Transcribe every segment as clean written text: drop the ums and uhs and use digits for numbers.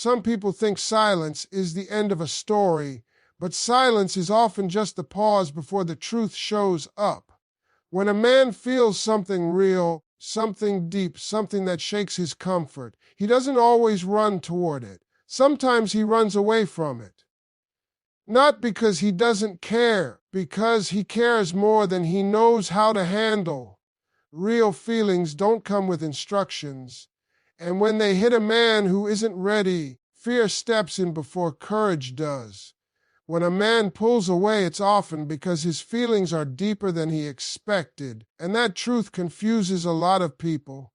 Some people think silence is the end of a story, but silence is often just the pause before the truth shows up. When a man feels something real, something deep, something that shakes his comfort, he doesn't always run toward it. Sometimes he runs away from it. Not because he doesn't care, because he cares more than he knows how to handle. Real feelings don't come with instructions, and when they hit a man who isn't ready, fear steps in before courage does. When a man pulls away, it's often because his feelings are deeper than he expected, and that truth confuses a lot of people.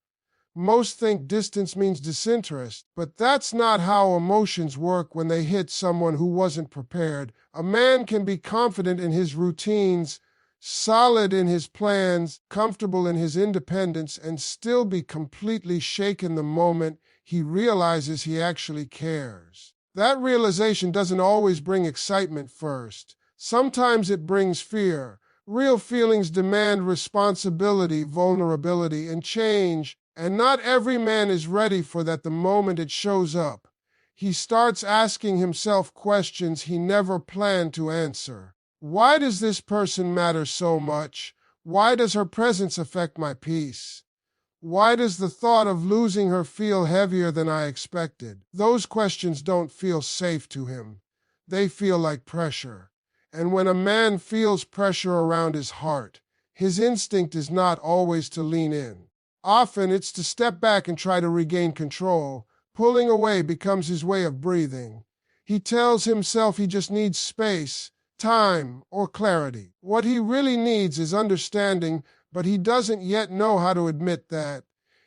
Most think distance means disinterest, but that's not how emotions work when they hit someone who wasn't prepared. A man can be confident in his routines, solid in his plans, comfortable in his independence, and still be completely shaken the moment he realizes he actually cares. That realization doesn't always bring excitement first. Sometimes it brings fear. Real feelings demand responsibility, vulnerability, and change, and not every man is ready for that the moment it shows up. He starts asking himself questions he never planned to answer. Why does this person matter so much? Why does her presence affect my peace? Why does the thought of losing her feel heavier than I expected? Those questions don't feel safe to him. They feel like pressure. And when a man feels pressure around his heart, his instinct is not always to lean in. Often it's to step back and try to regain control. Pulling away becomes his way of breathing. He tells himself he just needs space, time, or clarity. What he really needs is understanding, but he doesn't yet know how to admit that.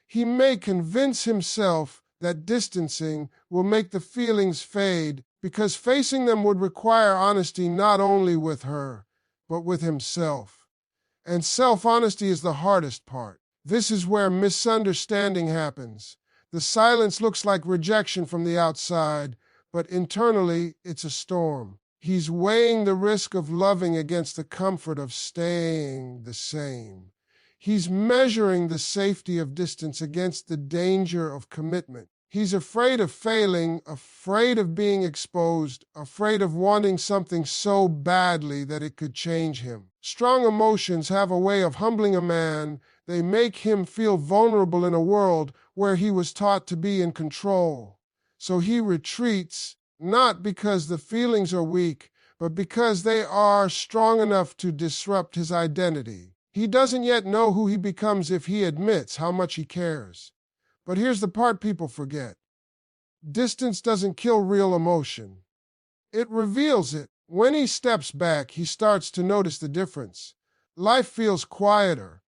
He may convince himself that distancing will make the feelings fade, because facing them would require honesty not only with her, but with himself. And self-honesty is the hardest part. This is where misunderstanding happens. The silence looks like rejection from the outside, but internally it's a storm. He's weighing the risk of loving against the comfort of staying the same. He's measuring the safety of distance against the danger of commitment. He's afraid of failing, afraid of being exposed, afraid of wanting something so badly that it could change him. Strong emotions have a way of humbling a man. They make him feel vulnerable in a world where he was taught to be in control. So he retreats, not because the feelings are weak, but because they are strong enough to disrupt his identity. He doesn't yet know who he becomes if he admits how much he cares. But here's the part people forget. Distance doesn't kill real emotion. It reveals it. When he steps back, he starts to notice the difference. Life feels quieter.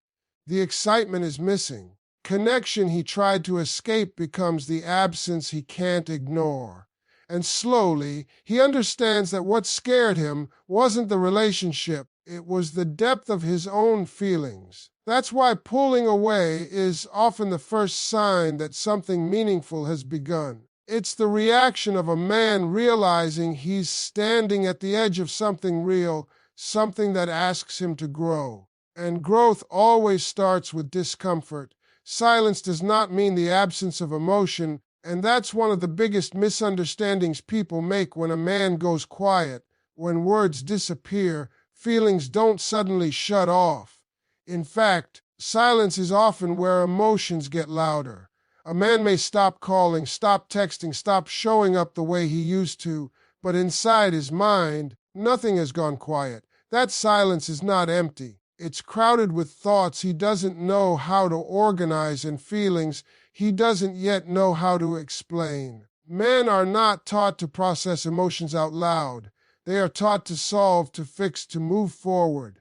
The excitement is missing. Connection he tried to escape becomes the absence he can't ignore. And slowly, he understands that what scared him wasn't the relationship, it was the depth of his own feelings. That's why pulling away is often the first sign that something meaningful has begun. It's the reaction of a man realizing he's standing at the edge of something real, something that asks him to grow. And growth always starts with discomfort. Silence does not mean the absence of emotion, and that's one of the biggest misunderstandings people make when a man goes quiet. When words disappear, feelings don't suddenly shut off. In fact, silence is often where emotions get louder. A man may stop calling, stop texting, stop showing up the way he used to, but inside his mind, nothing has gone quiet. That silence is not empty. It's crowded with thoughts he doesn't know how to organize and feelings he doesn't yet know how to explain. Men are not taught to process emotions out loud. They are taught to solve, to fix, to move forward.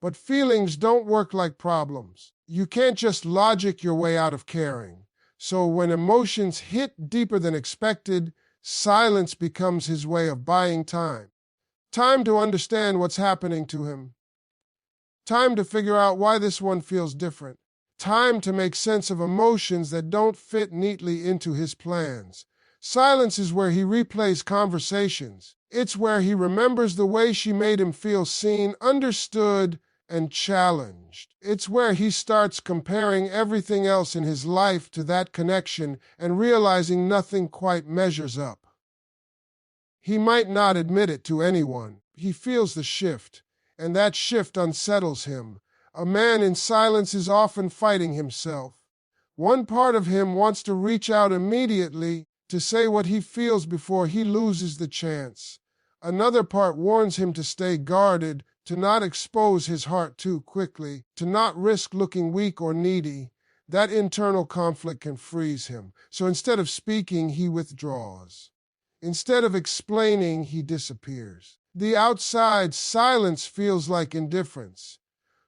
But feelings don't work like problems. You can't just logic your way out of caring. So when emotions hit deeper than expected, silence becomes his way of buying time. Time to understand what's happening to him. Time to figure out why this one feels different. Time to make sense of emotions that don't fit neatly into his plans. Silence is where he replays conversations. It's where he remembers the way she made him feel seen, understood, and challenged. It's where he starts comparing everything else in his life to that connection and realizing nothing quite measures up. He might not admit it to anyone. He feels the shift, and that shift unsettles him. A man in silence is often fighting himself. One part of him wants to reach out immediately to say what he feels before he loses the chance. Another part warns him to stay guarded, to not expose his heart too quickly, to not risk looking weak or needy. That internal conflict can freeze him. So instead of speaking, he withdraws. Instead of explaining, he disappears. The outside silence feels like indifference.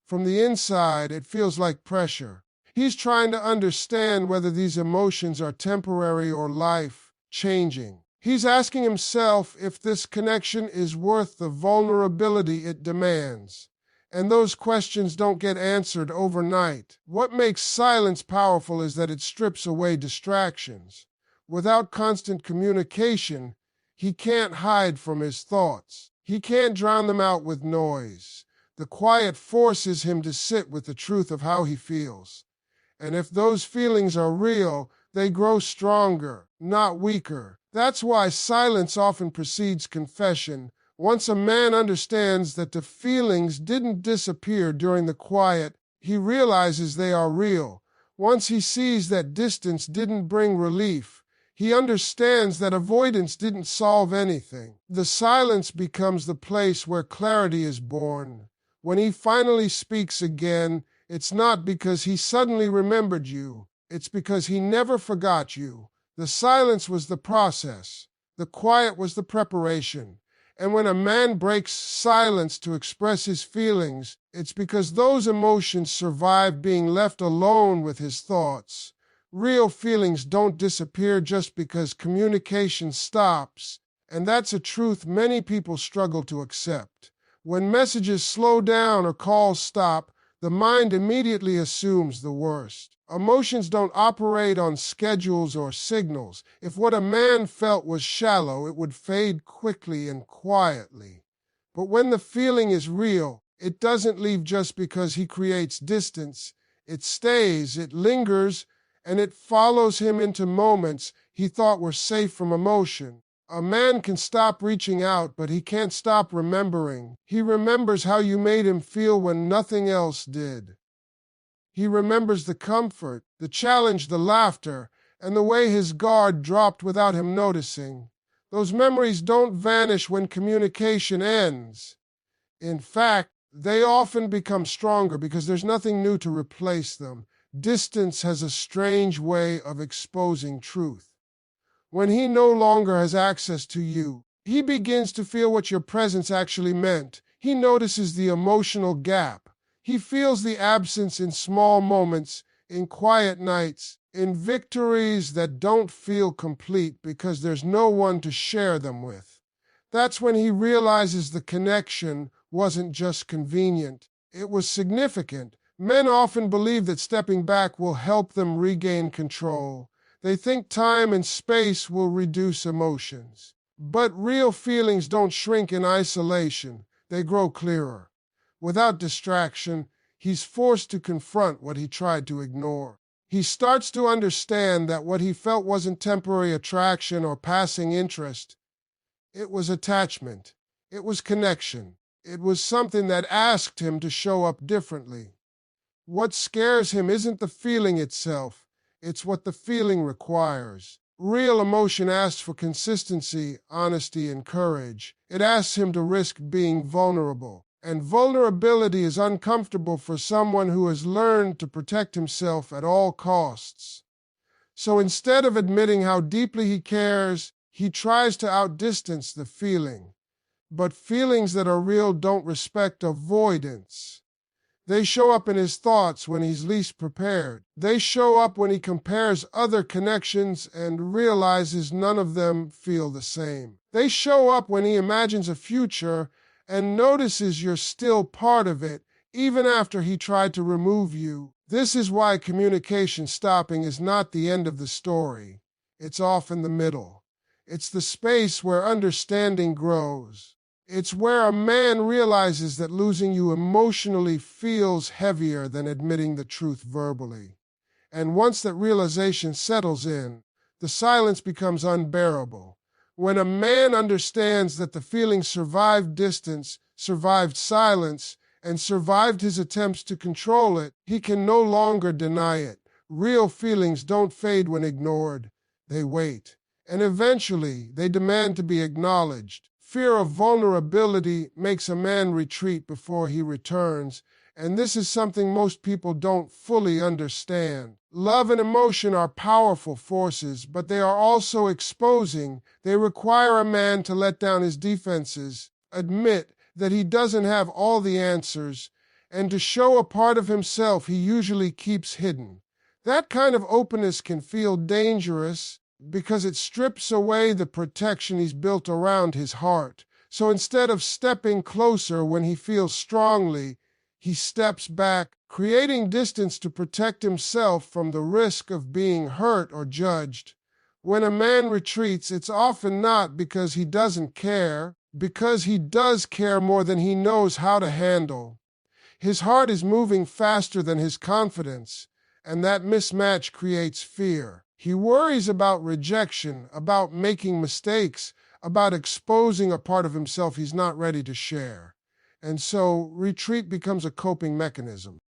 From the inside, it feels like pressure. He's trying to understand whether these emotions are temporary or life-changing. He's asking himself if this connection is worth the vulnerability it demands. And those questions don't get answered overnight. What makes silence powerful is that it strips away distractions. Without constant communication, he can't hide from his thoughts. He can't drown them out with noise. The quiet forces him to sit with the truth of how he feels. And if those feelings are real, they grow stronger, not weaker. That's why silence often precedes confession. Once a man understands that the feelings didn't disappear during the quiet, he realizes they are real. Once he sees that distance didn't bring relief, he understands that avoidance didn't solve anything. The silence becomes the place where clarity is born. When he finally speaks again, it's not because he suddenly remembered you. It's because he never forgot you. The silence was the process. The quiet was the preparation. And when a man breaks silence to express his feelings, it's because those emotions survive being left alone with his thoughts. Real feelings don't disappear just because communication stops, and that's a truth many people struggle to accept. When messages slow down or calls stop, the mind immediately assumes the worst. Emotions don't operate on schedules or signals. If what a man felt was shallow, it would fade quickly and quietly. But when the feeling is real, it doesn't leave just because he creates distance. It stays, it lingers, and it follows him into moments he thought were safe from emotion. A man can stop reaching out, but he can't stop remembering. He remembers how you made him feel when nothing else did. He remembers the comfort, the challenge, the laughter, and the way his guard dropped without him noticing. Those memories don't vanish when communication ends. In fact, they often become stronger because there's nothing new to replace them. Distance has a strange way of exposing truth. When he no longer has access to you, he begins to feel what your presence actually meant. He notices the emotional gap. He feels the absence in small moments, in quiet nights, in victories that don't feel complete because there's no one to share them with. That's when he realizes the connection wasn't just convenient, it was significant. Men often believe that stepping back will help them regain control. They think time and space will reduce emotions. But real feelings don't shrink in isolation, they grow clearer. Without distraction, he's forced to confront what he tried to ignore. He starts to understand that what he felt wasn't temporary attraction or passing interest. It was attachment. It was connection. It was something that asked him to show up differently. What scares him isn't the feeling itself, it's what the feeling requires. Real emotion asks for consistency, honesty, and courage. It asks him to risk being vulnerable. And vulnerability is uncomfortable for someone who has learned to protect himself at all costs. So instead of admitting how deeply he cares, he tries to outdistance the feeling. But feelings that are real don't respect avoidance. They show up in his thoughts when he's least prepared. They show up when he compares other connections and realizes none of them feel the same. They show up when he imagines a future and notices you're still part of it, even after he tried to remove you. This is why communication stopping is not the end of the story. It's often the middle. It's the space where understanding grows. It's where a man realizes that losing you emotionally feels heavier than admitting the truth verbally. And once that realization settles in, the silence becomes unbearable. When a man understands that the feeling survived distance, survived silence, and survived his attempts to control it, he can no longer deny it. Real feelings don't fade when ignored. They wait. And eventually, they demand to be acknowledged. Fear of vulnerability makes a man retreat before he returns, and this is something most people don't fully understand. Love and emotion are powerful forces, but they are also exposing. They require a man to let down his defenses, admit that he doesn't have all the answers, and to show a part of himself he usually keeps hidden. That kind of openness can feel dangerous because it strips away the protection he's built around his heart. So instead of stepping closer when he feels strongly, he steps back, creating distance to protect himself from the risk of being hurt or judged. When a man retreats, it's often not because he doesn't care, because he does care more than he knows how to handle. His heart is moving faster than his confidence, and that mismatch creates fear. He worries about rejection, about making mistakes, about exposing a part of himself he's not ready to share. And so retreat becomes a coping mechanism.